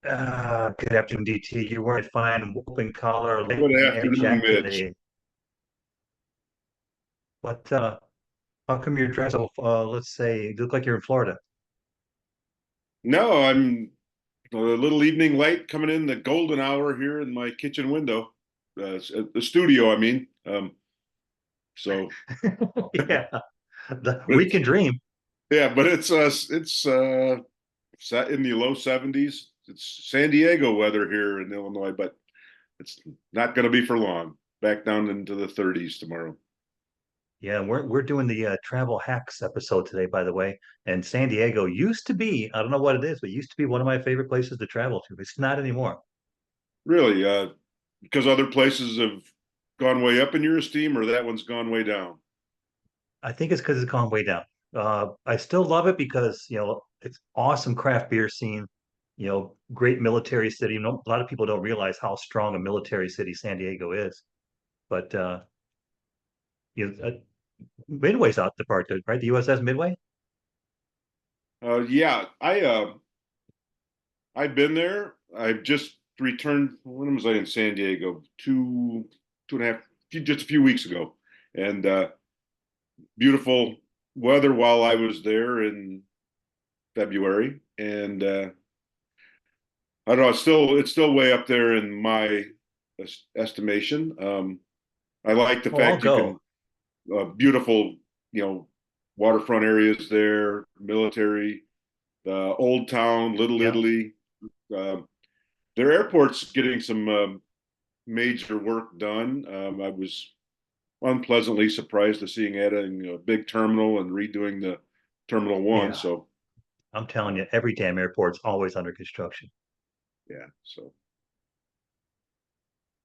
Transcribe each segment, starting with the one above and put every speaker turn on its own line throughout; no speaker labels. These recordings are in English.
Good afternoon, DT. You weren't fine. Whooping collar,
Good
lightning and
afternoon,
Jack
Mitch.
today. What? How come you're dressed so? Let's say you look like you're in Florida.
No, I'm a little evening light coming in the golden hour here in my kitchen window, at the studio. I mean, so
Yeah,
but
we can dream.
yeah, but it's set in the low 70s. It's San Diego weather here in Illinois, but it's not going to be for long. Back down into the 30s tomorrow.
Yeah, we're doing the travel hacks episode today, by the way. And San Diego used to be, I don't know what it is, but used to be one of my favorite places to travel to. It's not anymore.
Really, because other places have gone way up in your esteem, or that one's gone way down.
I think it's because it's gone way down. I still love it because, it's awesome craft beer scene, great military city. A lot of people don't realize how strong a military city San Diego is. But Midway's out the part, right? The USS Midway.
Yeah, I've been there. I've just returned. When was I in San Diego? Two and a half, just a few weeks ago, and beautiful weather while I was there in February. And I don't know. It's still way up there in my estimation. I like the
Oh, I'll
fact you
go.
can beautiful, you know, waterfront areas there, military, Old Town, Little
Yeah,
Italy. Uh, their airport's getting some major work done. I was unpleasantly surprised to seeing adding a big terminal and redoing the Terminal One.
yeah.
So
I'm telling you, every damn airport's always under construction.
yeah, so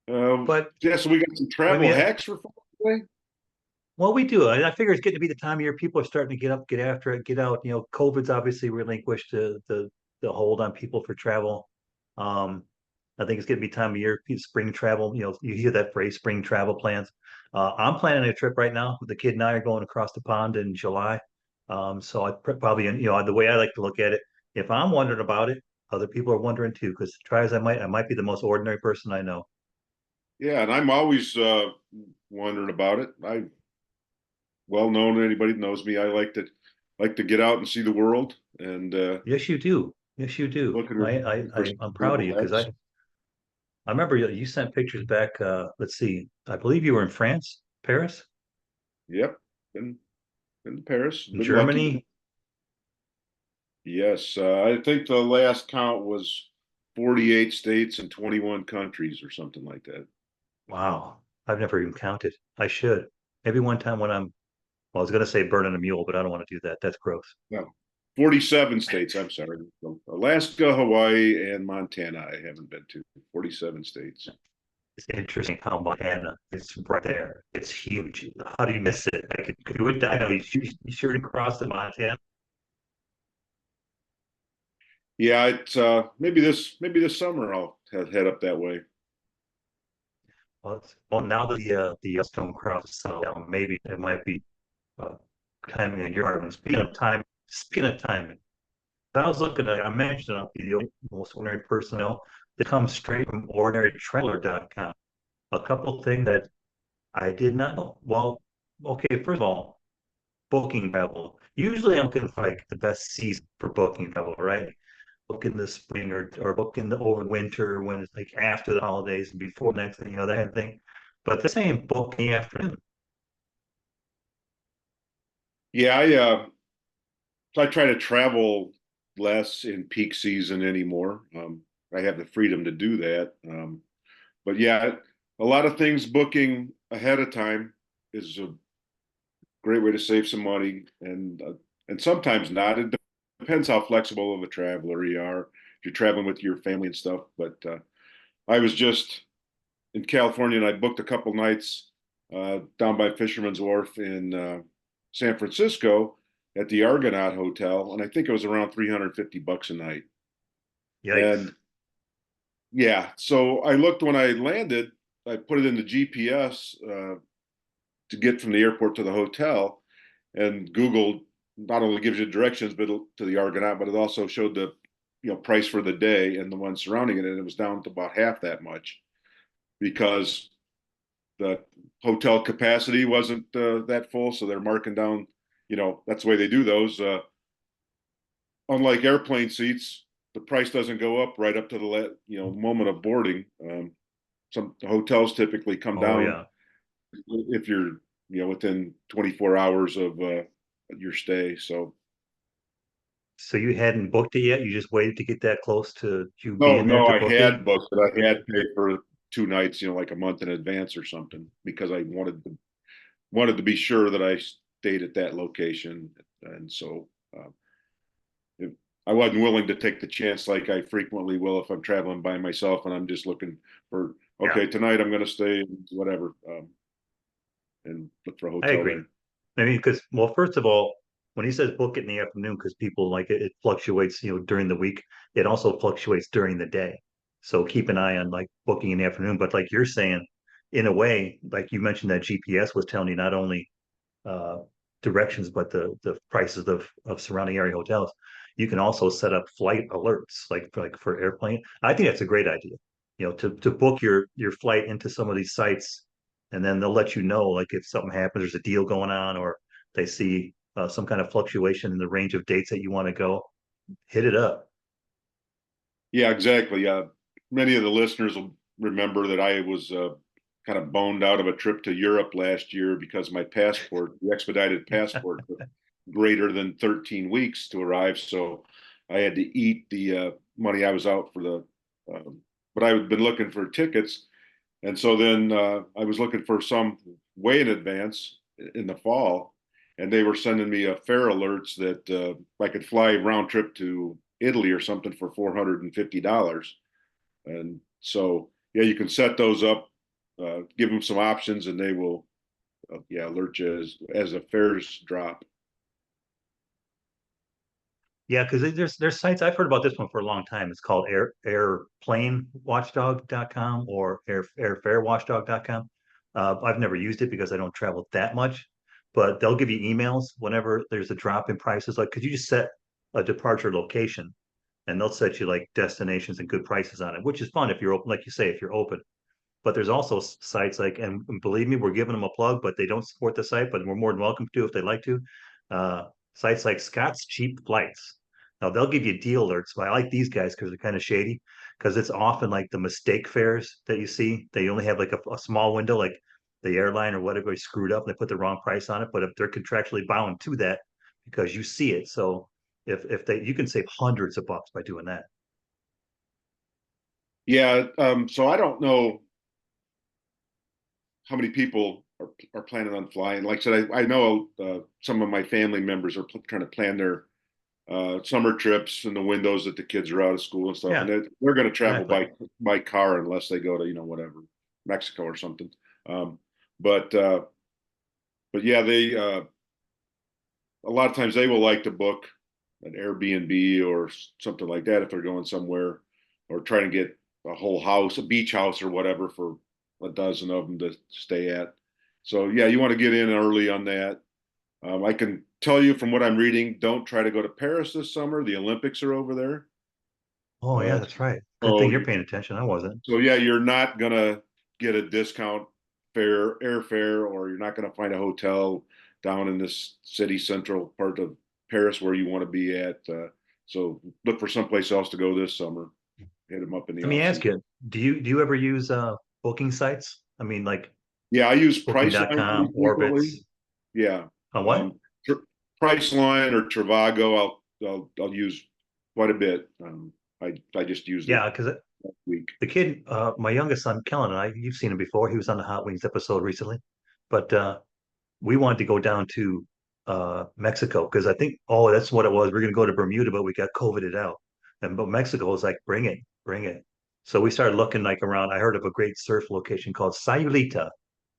But
yeah, so we got some
I
travel
mean,
hacks for folks today.
well, we do. I figure it's getting to be the time of year people are starting to get up, get after it, get out. COVID's obviously relinquished the hold on people for travel. Um, I think it's going to be time of year, spring travel. You hear that phrase, spring travel plans. I'm planning a trip right now. The kid and I are going across the pond in July. So probably, the way I like to look at it, if I'm wondering about it, other people are wondering too. Because try as I might be the most ordinary person I know.
Yeah, and I'm always wondering about it. I well known anybody that knows me. I like to get out and see the world and
Yes, you do. Yes, you do.
looking for some
I'm proud of
travel
you because
hacks.
I remember you sent pictures back. Let's see, I believe you were in France, Paris,
Yep, been to Paris.
in
Been lucky.
Germany.
Yes, I think the last count was 48 states and 21 countries or something like that.
Wow, I've never even counted. I should. Maybe one time when well, I was going to say burning a mule, but I don't want to do that. That's gross.
No, 47 states. I'm sorry. Alaska, Hawaii, and Montana. I haven't been to 47 states.
It's interesting how Montana is right there. It's huge. How do you miss it? I know you sure didn't cross the Montana.
Yeah, it's maybe this summer I'll head up that way.
Well, now that the Yellowstone crop is settled down, maybe it might be uh, timing in your argument. Speaking of timing, I was looking at, I mentioned on the most ordinary personnel that comes straight from ordinarytraveler.com. A couple of things that I did not know. Well, okay, first of all, booking travel. Usually I'm looking for like the best season for booking travel, right? Book in the spring or book in the over winter when it's like after the holidays and before next thing, that kind of thing. But this ain't booking afternoon.
Yeah, I try to travel less in peak season anymore. I have the freedom to do that. But yeah, a lot of things booking ahead of time is a great way to save some money, and sometimes not. It depends how flexible of a traveler you are. If you're traveling with your family and stuff. But I was just in California and I booked a couple nights down by Fisherman's Wharf in San Francisco at the Argonaut Hotel, and I think it was around $350 a night.
Yikes.
And yeah, so I looked when I landed. I put it in the GPS to get from the airport to the hotel, and Google not only gives you directions but to the Argonaut, but it also showed the price for the day and the one surrounding it, and it was down to about half that much because the hotel capacity wasn't that full, so they're marking down. That's the way they do those. Unlike airplane seats, the price doesn't go up right up to the moment of boarding. Some hotels typically come
Oh
down
yeah.
if you're within 24 hours of your stay. So
So you hadn't booked it yet? You just waited to get that close to you
no,
being there
no,
to
I
book it?
had booked, but I had paid for 2 nights, like a month in advance or something, because I wanted to be sure that I stayed at that location, and so if, I wasn't willing to take the chance like I frequently will if I'm traveling by myself and I'm just looking for,
Yeah,
okay, tonight I'm going to stay whatever, and look for a
I
hotel
agree.
there.
I mean, because well, first of all, when he says book it in the afternoon, because people like it fluctuates, during the week. It also fluctuates during the day. So keep an eye on like booking in the afternoon. But like you're saying, in a way, like you mentioned that GPS was telling you not only uh, directions, but the prices of surrounding area hotels. You can also set up flight alerts, like for airplane. I think that's a great idea. To book your flight into some of these sites, and then they'll let you know, like if something happens, there's a deal going on, or they see some kind of fluctuation in the range of dates that you want to go. Hit it up.
Yeah, exactly. Yeah, many of the listeners will remember that I was kind of boned out of a trip to Europe last year because my passport, the expedited passport, took greater than 13 weeks to arrive. So I had to eat the money I was out for the. But I've been looking for tickets, and so then I was looking for some way in advance in the fall, and they were sending me fare alerts that I could fly round trip to Italy or something for $450. And so, yeah, you can set those up, give them some options, and they will, yeah, alert you as the fares drop.
Yeah, because there's sites I've heard about this one for a long time. It's called airplanewatchdog.com or airfarewatchdog.com. I've never used it because I don't travel that much, but they'll give you emails whenever there's a drop in prices. Like, could you just set a departure location and they'll set you like destinations and good prices on it, which is fun if you're open, like you say, if you're open. But there's also sites like, and believe me, we're giving them a plug, but they don't support the site, but we're more than welcome to if they'd like to. Sites like Scott's Cheap Flights. Now they'll give you deal alerts, but I like these guys because they're kind of shady. Because it's often like the mistake fares that you see. They only have like a small window, like the airline or whatever is screwed up and they put the wrong price on it. But if they're contractually bound to that because you see it, so if they you can save hundreds of bucks by doing that.
Yeah, so I don't know how many people are planning on flying. Like I said, I know some of my family members are trying to plan their summer trips in the windows that the kids are out of school and stuff, and
Yeah,
they're going to travel
exactly.
by car unless they go to whatever Mexico or something. Um, but uh, but yeah, they a lot of times they will like to book an Airbnb or something like that if they're going somewhere, or trying to get a whole house, a beach house or whatever for a dozen of them to stay at. So yeah, you want to get in early on that. I can tell you from what I'm reading, don't try to go to Paris this summer. The Olympics are over there.
Oh yeah,
Uh,
that's right. Good
so
thing you're paying attention. I wasn't.
so yeah, you're not gonna get a discount fare, airfare, or you're not gonna find a hotel down in this city central part of Paris where you want to be at. So look for someplace else to go this summer. Hit them up in the
Let me
off
ask
season.
you, do you ever use booking sites? I mean, like
Yeah, I use Priceline
booking.com,
pretty frequently.
Orbitz.
Yeah,
What?
Tr- Priceline or Trivago, I'll use quite a bit. I just used it
Yeah, because
last week.
the kid, my youngest son, Kellen, and I, you've seen him before. He was on the Hot Wings episode recently. But we wanted to go down to Mexico because I think, oh, that's what it was. We're going to go to Bermuda, but we got COVIDed out. And but Mexico was like, bring it, bring it. So we started looking like around. I heard of a great surf location called Sayulita.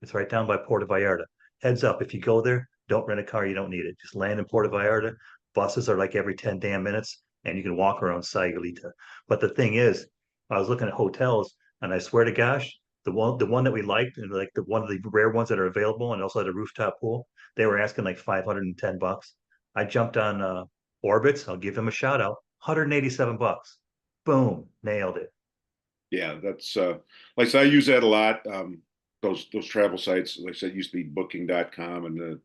It's right down by Puerto Vallarta. Heads up, if you go there, don't rent a car. You don't need it. Just land in Puerto Vallarta. Buses are like every 10 damn minutes, and you can walk around Sayulita. But the thing is, I was looking at hotels, and I swear to gosh, the one that we liked, and like the one of the rare ones that are available, and also had a rooftop pool, they were asking like $510. I jumped on Orbitz. I'll give him a shout out. $187. Boom, nailed it.
Yeah, that's like I said, I use that a lot. Those travel sites, like I said, used to be booking.com and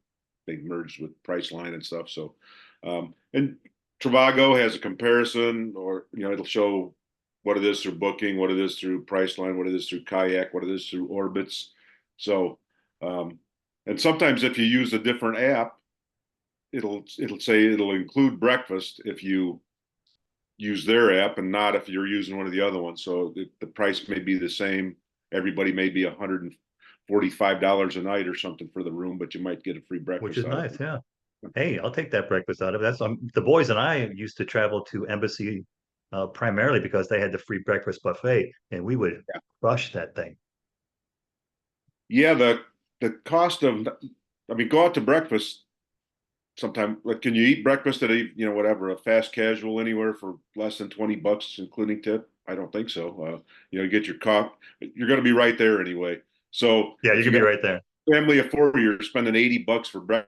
they merged with Priceline and stuff. So and Trivago has a comparison, or it'll show what it is through booking, what it is through Priceline, what it is through Kayak, what it is through Orbitz. So um and sometimes if you use a different app, it'll say it'll include breakfast if you use their app and not if you're using one of the other ones. So the price may be the same. Everybody may be $145 a night or something for the room, but you might get a free
Which
breakfast
is
out of
nice.
it.
Yeah. Hey, I'll take that breakfast out of it. That's the boys and I used to travel to Embassy primarily because they had the free breakfast buffet, and we would
Yeah,
crush that thing.
yeah. The cost of, I mean, go out to breakfast sometime. Like, can you eat breakfast at whatever, a fast casual anywhere for less than $20, including tip? I don't think so. Get your coffee. You're going to be right there anyway. So
Yeah, you
if you
could be
got
right there.
family of four, you're spending $80 for
Yeah,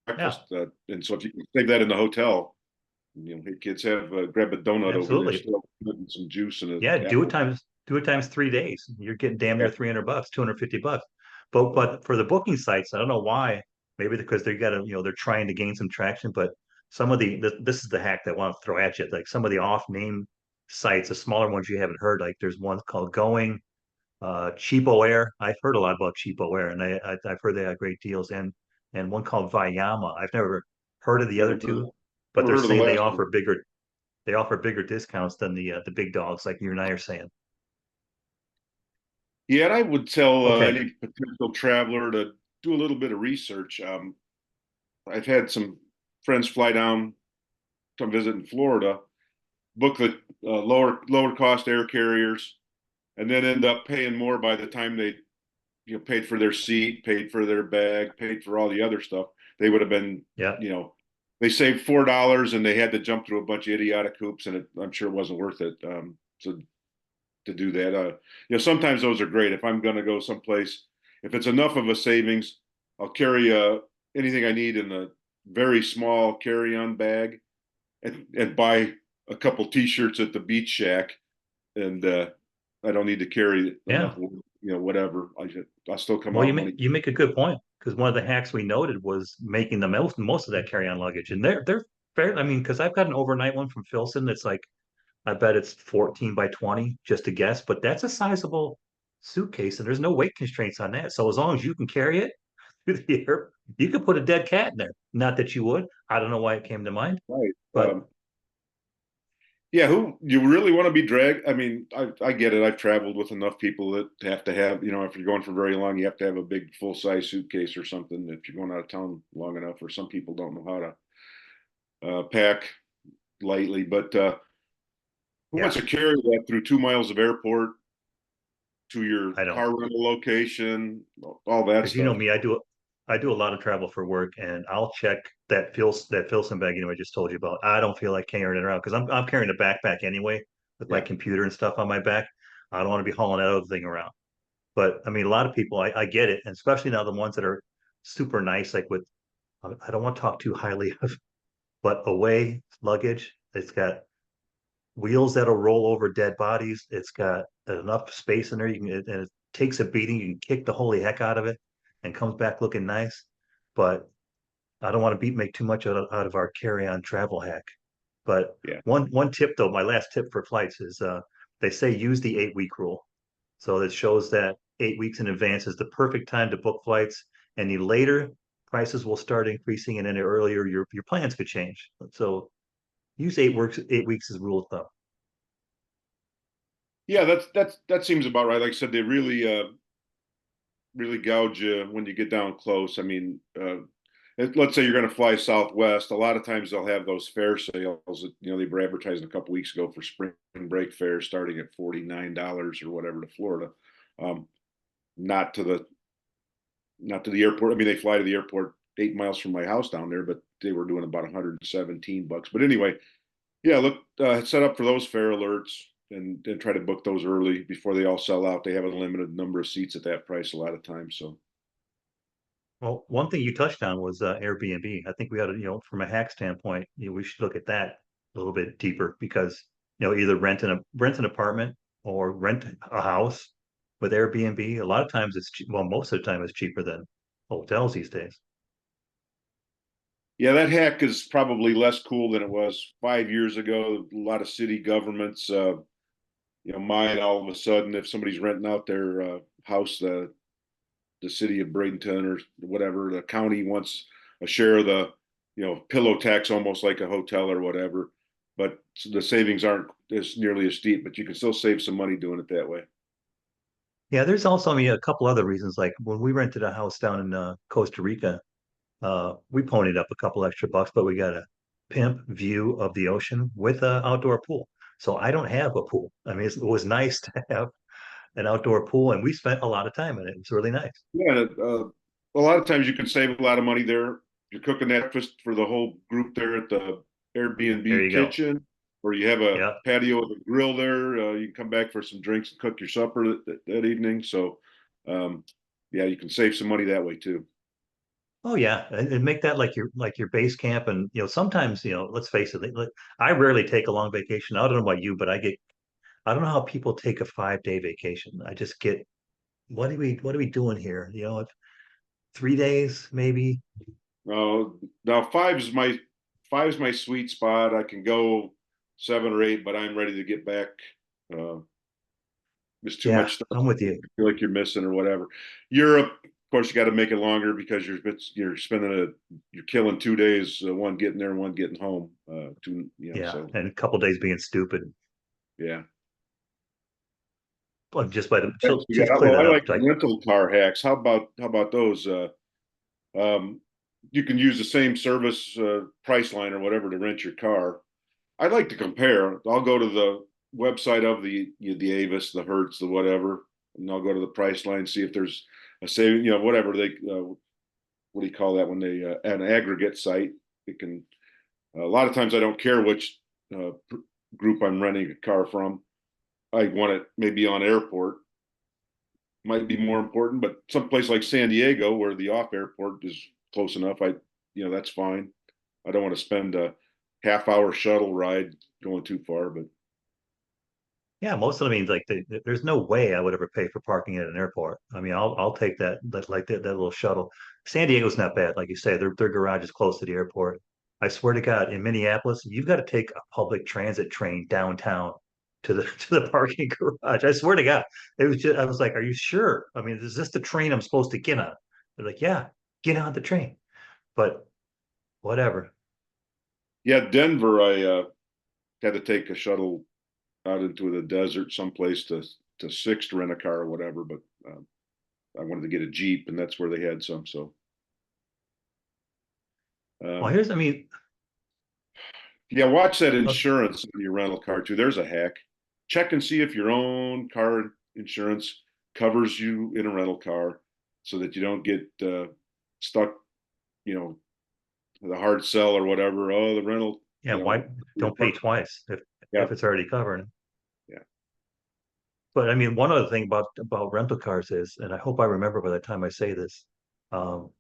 breakfast, and so if you can save that in the hotel, hey, kids have grab a donut over there,
absolutely.
still and some juice and an
Yeah,
apple.
do it times 3 days. You're getting damn
Yeah,
near $300, $250. But for the booking sites, I don't know why. Maybe because they got to, they're trying to gain some traction. But some of this is the hack that I want to throw at you. Like some of the off-name sites, the smaller ones you haven't heard. Like there's one called Going, Cheapo Air. I've heard a lot about Cheapo Air, and I've heard they have great deals. And one called Vayama. I've never heard of the other
never heard,
two, but
never
they're
heard of the
saying
last one.
they offer bigger discounts than the big dogs, like you and I are saying.
Yeah, and I would tell
Okay.
any potential traveler to do a little bit of research. I've had some friends fly down, come visit in Florida, book the lower cost air carriers, and then end up paying more by the time they paid for their seat, paid for their bag, paid for all the other stuff. They would have been,
Yeah.
they saved $4 and they had to jump through a bunch of idiotic hoops, and I'm sure it wasn't worth it. So to do that, sometimes those are great. If I'm going to go someplace, if it's enough of a savings, I'll carry anything I need in a very small carry-on bag, and buy a couple T-shirts at the beach shack, and I don't need to carry enough,
Yeah.
whatever. I'll still come
Well,
out money.
you make a good point because one of the hacks we noted was making the most of that carry-on luggage, and they're fair. I mean, because I've got an overnight one from Filson that's like I bet it's 14 by 20, just to guess, but that's a sizable suitcase, and there's no weight constraints on that. So as long as you can carry it through the air, you could put a dead cat in there. Not that you would. I don't know why it came to mind,
Right.
but
Yeah, who you really want to be dragged? I mean, I get it. I've traveled with enough people that have to have, if you're going for very long, you have to have a big full size suitcase or something if you're going out of town long enough, or some people don't know how to pack lightly. But who wants
yeah,
to carry that through 2 miles of airport to your
I don't.
car rental location, all that
Because you know
stuff?
me, I do a lot of travel for work, and I'll check that Filson bag. I just told you about. I don't feel like carrying it around because I'm carrying a backpack anyway with my
Yeah,
computer and stuff on my back. I don't want to be hauling that other thing around. But I mean, a lot of people, I get it, and especially now the ones that are super nice, like with I don't want to talk too highly of, but away luggage. It's got wheels that'll roll over dead bodies. It's got enough space in there. And it takes a beating. You can kick the holy heck out of it, and comes back looking nice. But I don't want to make too much out of our carry-on travel hack. But
yeah.
one tip though, my last tip for flights is they say use the 8 week rule. So it shows that 8 weeks in advance is the perfect time to book flights, and the later prices will start increasing, and then the earlier your plans could change. So use 8 weeks as rule of thumb.
Yeah, that seems about right. Like I said, they really gouge you when you get down close. I mean, let's say you're going to fly Southwest. A lot of times they'll have those fare sales that they were advertising a couple weeks ago for spring break fares starting at $49 or whatever to Florida. Um, not to the not to the airport. I mean, they fly to the airport 8 miles from my house down there, but they were doing about $117. But anyway, yeah, look, set up for those fare alerts, and try to book those early before they all sell out. They have a limited number of seats at that price a lot of times. So
Well, one thing you touched on was Airbnb. I think we ought to, from a hack standpoint, we should look at that. a little bit deeper because either rent an apartment or rent a house with Airbnb. A lot of times well, most of the time it's cheaper than hotels these days.
Yeah, that hack is probably less cool than it was 5 years ago. A lot of city governments, might all of a sudden, if somebody's renting out their house, the city of Bradenton or whatever, the county wants a share of the, pillow tax, almost like a hotel or whatever. But the savings aren't as nearly as steep, but you can still save some money doing it that way.
Yeah, there's also, I mean, a couple other reasons. Like when we rented a house down in Costa Rica, we ponied up a couple extra bucks, but we got a pimp view of the ocean with an outdoor pool. So I don't have a pool. I mean, it was nice to have an outdoor pool, and we spent a lot of time in it. It was really nice.
Yeah, a lot of times you can save a lot of money there. You're cooking that breakfast for the whole group there at the
There
Airbnb
you go.
kitchen, or you have a
Yeah.
patio with a grill there. You can come back for some drinks and cook your supper that evening. So, um, yeah, you can save some money that way too.
Oh yeah, and make that like your base camp. And sometimes let's face it, I rarely take a long vacation. I don't know about you, but I don't know how people take a 5 day vacation. I just get what are we doing here? 3 days maybe.
Now five's my sweet spot. I can go 7 or 8, but I'm ready to get back. Uh, There's too
Yeah,
much stuff
I'm with
you
you.
feel like you're missing or whatever. Europe, of course, you got to make it longer because you're killing 2 days, one getting there and one getting home.
Yeah,
So
and a couple days being stupid.
yeah.
But just by the
Thanks.
just clear
Well, I
that up.
like
Like,
rental car hacks. How about those? Um, you can use the same service Priceline or whatever to rent your car. I'd like to compare. I'll go to the website of the Avis, the Hertz, the whatever, and I'll go to the Priceline, see if there's a saving. Whatever they what do you call that when they an aggregate site. It can a lot of times I don't care which group I'm renting a car from. I want it maybe on airport might be more important, but someplace like San Diego where the off airport is close enough, that's fine. I don't want to spend a half-hour shuttle ride going too far, but
yeah, most of them means like there's no way I would ever pay for parking at an airport. I mean, I'll take that little shuttle. San Diego's not bad, like you say. Their garage is close to the airport. I swear to God, in Minneapolis, you've got to take a public transit train downtown to the to the parking garage. I swear to God, it was just I was like, "Are you sure? I mean, is this the train I'm supposed to get on?" They're like, "Yeah, get on the train." But whatever.
yeah, Denver, I had to take a shuttle out into the desert someplace to Six to rent a car or whatever, but I wanted to get a Jeep, and that's where they had some. So,
Well,
um,
here's I mean,
yeah, watch that
uh,
insurance on your rental car too. There's a hack. Check and see if your own car insurance covers you in a rental car, so that you don't get stuck. You know, the hard sell or whatever. Oh, the rental.
yeah, why
Your
don't pay
part.
twice
Yeah,
if it's already covered?
yeah.
But I mean, one other thing about rental cars is, and I hope I remember by the time I say this, um,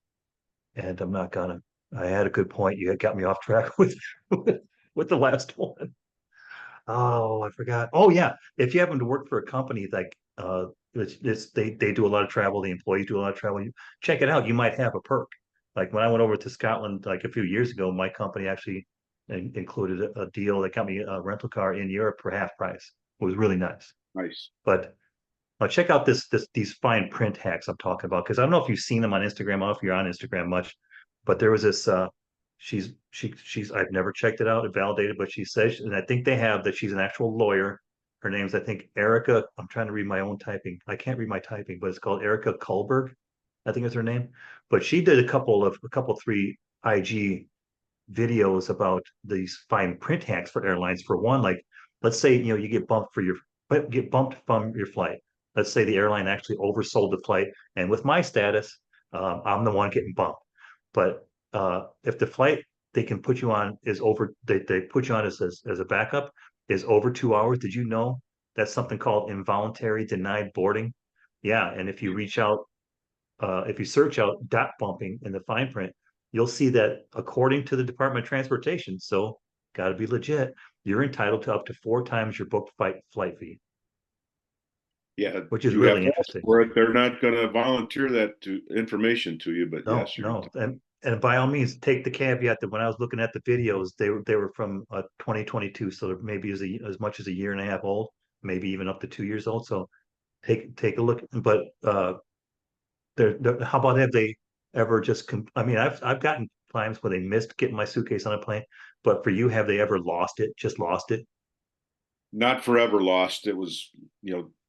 and I'm not gonna. I had a good point. You had got me off track with the last one. Oh, I forgot. Oh yeah, if you happen to work for a company like they do a lot of travel, the employees do a lot of travel. You check it out. You might have a perk. Like when I went over to Scotland like a few years ago, my company actually included a deal that got me a rental car in Europe for half price. It was really nice.
Nice.
But check out these fine print hacks I'm talking about because I don't know if you've seen them on Instagram. I don't know if you're on Instagram much, but there was this. She's I've never checked it out, validated, but she says, and I think they have that she's an actual lawyer. Her name's I think Erica. I'm trying to read my own typing. I can't read my typing, but it's called Erica Kulberg. I think is her name. But she did a couple three IG videos about these fine print hacks for airlines. For one, like let's say you get bumped from your flight. Let's say the airline actually oversold the flight, and with my status, I'm the one getting bumped. But if the flight they can put you on is over, they put you on as a backup is over 2 hours. Did you know that's something called involuntary denied boarding? Yeah, and if you search out dot bumping in the fine print, you'll see that according to the Department of Transportation, so got to be legit. You're entitled to up to 4 times your booked flight fee,
Yeah,
which is
you have
really
to ask
interesting.
for it. They're not going to volunteer that to information to you, but
No,
yes, you're
no, and by all means, take the caveat that when I was looking at the videos, they were from 2022, so maybe as much as a year and a half old, maybe even up to 2 years old. So take a look. But how about have they ever just? I mean, I've gotten times where they missed getting my suitcase on a plane, but for you, have they ever lost it? Just lost it?
not forever lost. It was,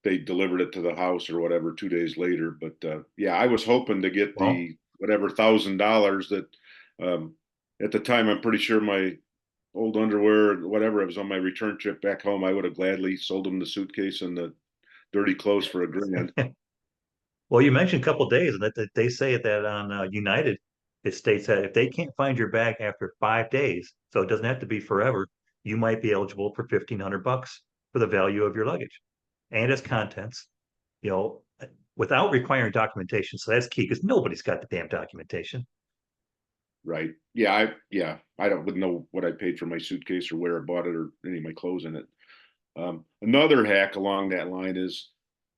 they delivered it to the house or whatever 2 days later. But yeah, I was hoping to get
Well,
the whatever $1,000 that um, at the time, I'm pretty sure my old underwear, whatever, it was on my return trip back home. I would have gladly sold them the suitcase and the dirty clothes for $1,000.
well, you mentioned a couple of days, and that they say that on United, it states that if they can't find your bag after 5 days, so it doesn't have to be forever, you might be eligible for $1,500 for the value of your luggage and its contents. You know, without requiring documentation. So that's key because nobody's got the damn documentation.
Right. Yeah, I wouldn't know what I paid for my suitcase or where I bought it or any of my clothes in it. Another hack along that line is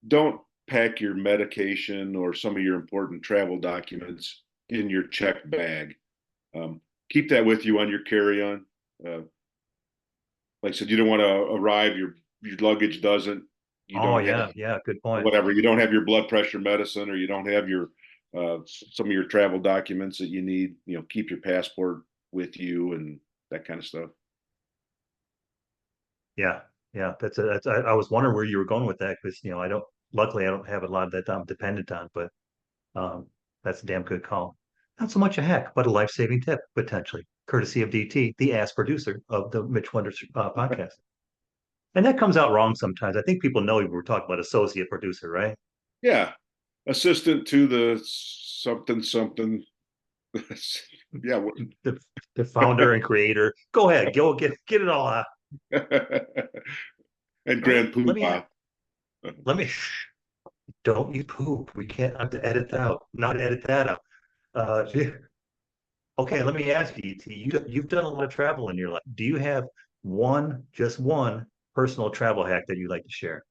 don't pack your medication or some of your important travel documents in your checked bag. Keep that with you on your carry-on. Uh, like I said, you don't want to arrive, your luggage doesn't, you
Oh
don't have
yeah, yeah, good point.
whatever, you don't have your blood pressure medicine, or you don't have your some of your travel documents that you need. Keep your passport with you and that kind of stuff.
Yeah, yeah. I was wondering where you were going with that because luckily I don't have a lot of that I'm dependent on, but um, that's a damn good call. Not so much a hack, but a life-saving tip potentially, courtesy of DT, the ass producer of the Mitch Wonders podcast. And that comes out wrong sometimes. I think people know we were talking about associate producer, right?
Yeah, assistant to the something something. Yeah.
The the founder and creator. Go ahead, go get it all out.
And
Let
Grand
let me
Poobah.
let me don't you poop. We can't have to edit that out. Not edit that out. Gee. Okay, let me ask you, ET. You've done a lot of travel in your life. Do you have just one personal travel hack that you'd like to share?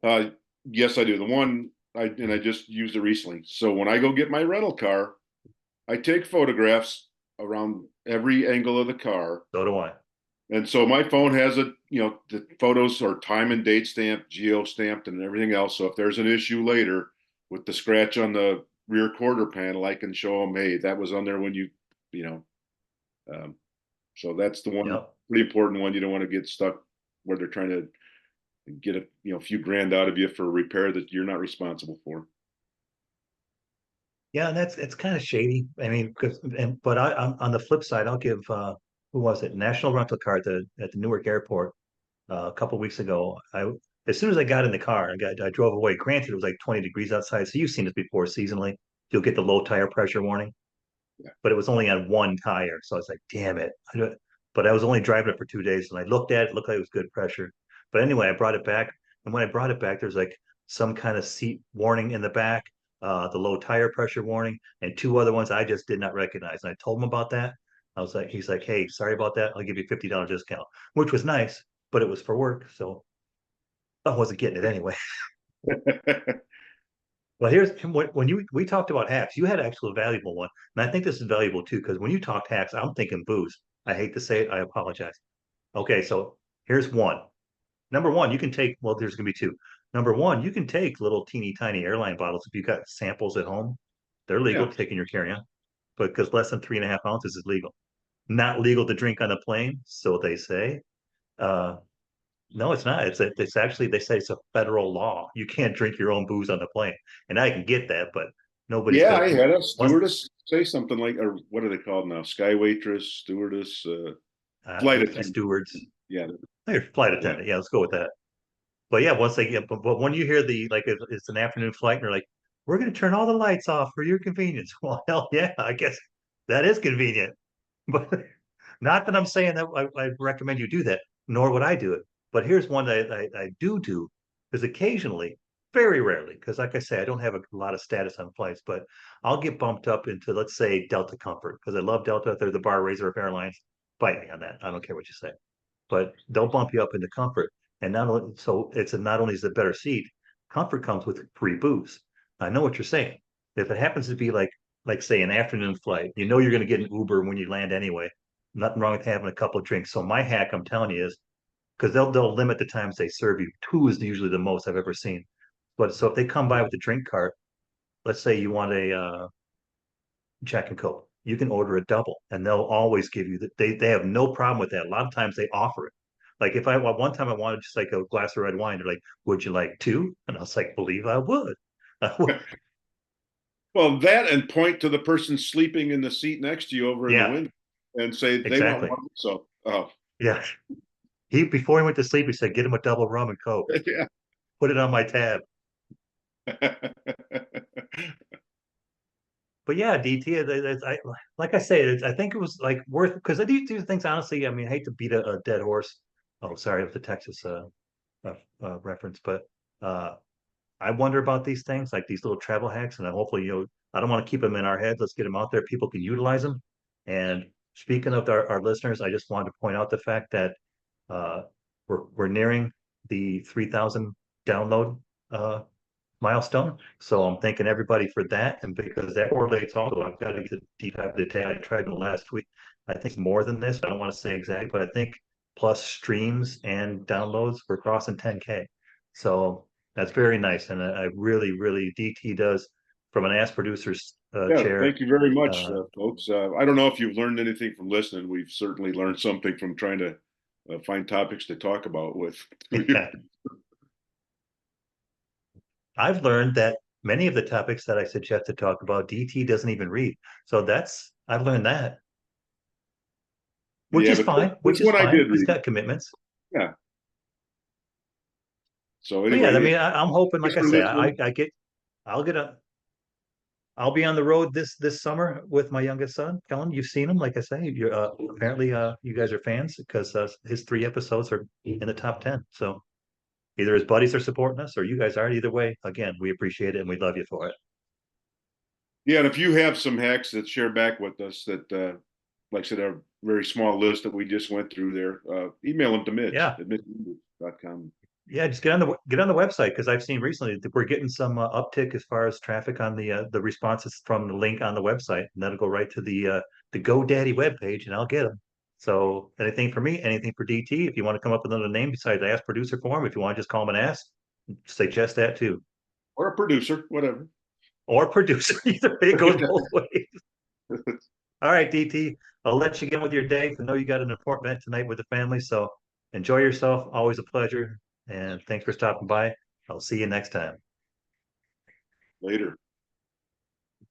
Uh, yes, I do. The one I just used it recently. So when I go get my rental car, I take photographs around every angle of the car.
So do I.
And so my phone has the photos are time and date stamped, geo stamped, and everything else. So if there's an issue later with the scratch on the rear quarter panel, I can show them, hey, that was on there when you know. Um, so that's the one
Yep.
pretty important one. You don't want to get stuck where they're trying to get a few grand out of you for a repair that you're not responsible for.
Yeah, and that's it's kind of shady. I mean, but on the flip side, I'll give who was it? National Rental Car at the Newark Airport a couple weeks ago. I As soon as I got in the car, I drove away. Granted, it was like 20 degrees outside, so you've seen this before seasonally. You'll get the low tire pressure warning,
Yeah.
but it was only on one tire, so I was like, damn it. But I was only driving it for 2 days, and I looked at it, it looked like it was good pressure. But anyway, I brought it back, and when I brought it back, there's like some kind of seat warning in the back, the low tire pressure warning, and two other ones I just did not recognize. And I told him about that. He's like, hey, sorry about that. I'll give you $50 discount, which was nice, but it was for work, so I wasn't getting it anyway. Well, here's when you we talked about hacks. You had actually a valuable one, and I think this is valuable too because when you talked hacks, I'm thinking booze. I hate to say it, I apologize. Okay, so here's one. Number one, you can take. Well, there's going to be two. Number one, you can take little teeny tiny airline bottles if you've got samples at home. They're legal
Yeah.
to take in your carry-on, but because less than 3.5 ounces is legal. Not legal to drink on a plane, so they say. Uh, no, it's not. It's actually they say it's a federal law. You can't drink your own booze on the plane, and I can get that, but nobody's
Yeah,
gonna.
I had a
Once
stewardess say something like, or what are they called now? Sky waitress, stewardess, flight attendant.
stewards,
Yeah,
flight
yeah,
attendant, yeah, let's go with that. But yeah, once they get, but when you hear the like it's an afternoon flight, and they're like, "We're gonna turn all the lights off for your convenience." Well, hell yeah, I guess that is convenient, but not that I'm saying that I recommend you do that, nor would I do it. But here's one that I do is occasionally very rarely, because like I say, I don't have a lot of status on flights, but I'll get bumped up into, let's say, Delta Comfort, because I love Delta. They're the bar raiser of airlines. Fight me on that. I don't care what you say. But they'll bump you up into Comfort. And not only so not only is it a better seat, Comfort comes with free booze. I know what you're saying. If it happens to be like say an afternoon flight, you know you're going to get an Uber when you land anyway. Nothing wrong with having a couple of drinks. So my hack, I'm telling you, is because they'll limit the times they serve you. Two is usually the most I've ever seen. But so if they come by with a drink cart, let's say you want a Jack and Coke, you can order a double, and they'll always give you that. They have no problem with that. A lot of times they offer it. Like if I one time I wanted just like a glass of red wine, they're like, "Would you like two?" And I was like, "Believe I would." I would.
Well, that and point to the person sleeping in the seat next to you over in the
Yeah,
window and say they want
exactly.
one. So, oh,
Yeah. He before he went to sleep, he said, "Get him a double rum and Coke.
yeah.
Put it on my tab." But yeah, DT, like I say, I think it was like worth because I do things honestly. I mean, I hate to beat a dead horse. Oh, sorry, with the Texas reference, but uh, I wonder about these things, like these little travel hacks, and hopefully, I don't want to keep them in our heads. Let's get them out there. People can utilize them. And speaking of our listeners, I just wanted to point out the fact that uh, we're nearing the 3,000 download uh, milestone. So I'm thanking everybody for that. And because that correlates also, I've got to get a deep dive detail. I tried in last week. I think more than this. I don't want to say exactly, but I think plus streams and downloads, we're crossing 10K. So that's very nice. And I really, really, DT does from an ass producer's
Yeah,
chair.
thank you very much,
Uh,
folks. I don't know if you've learned anything from listening. We've certainly learned something from trying to find topics to talk about with.
yeah, I've learned that many of the topics that I suggest to talk about, DT doesn't even read. So I've learned that. Which
Yeah,
is
but
fine,
this
which is
one I
fine.
did
He's
read.
got commitments.
Yeah. So
But yeah, I
anyway,
mean, I'm hoping, like
thanks
I
for
say,
listening.
I'll get a, I'll be on the road this summer with my youngest son, Kellen. You've seen him, like I say. You're apparently you guys are fans because his 3 episodes are in the top 10. So either his buddies are supporting us or you guys are. Either way, again, we appreciate it and we love you for it.
Yeah, and if you have some hacks that share back with us that, like I said, a very small list that we just went through there, email them to Mitch
Yeah,
at mitch.com.
yeah. Just get on the website because I've seen recently that we're getting some uptick as far as traffic on the responses from the link on the website, and that'll go right to the GoDaddy webpage, and I'll get them. So anything for me, anything for DT. If you want to come up with another name besides Ask Producer Form, if you want to just call him an ass, suggest that too.
Or a producer, whatever.
Or producer, either way, it goes both ways. All right, DT, I'll let you get with your day. I know you got an important event tonight with the family, so enjoy yourself. Always a pleasure. And thanks for stopping by. I'll see you next time.
Later.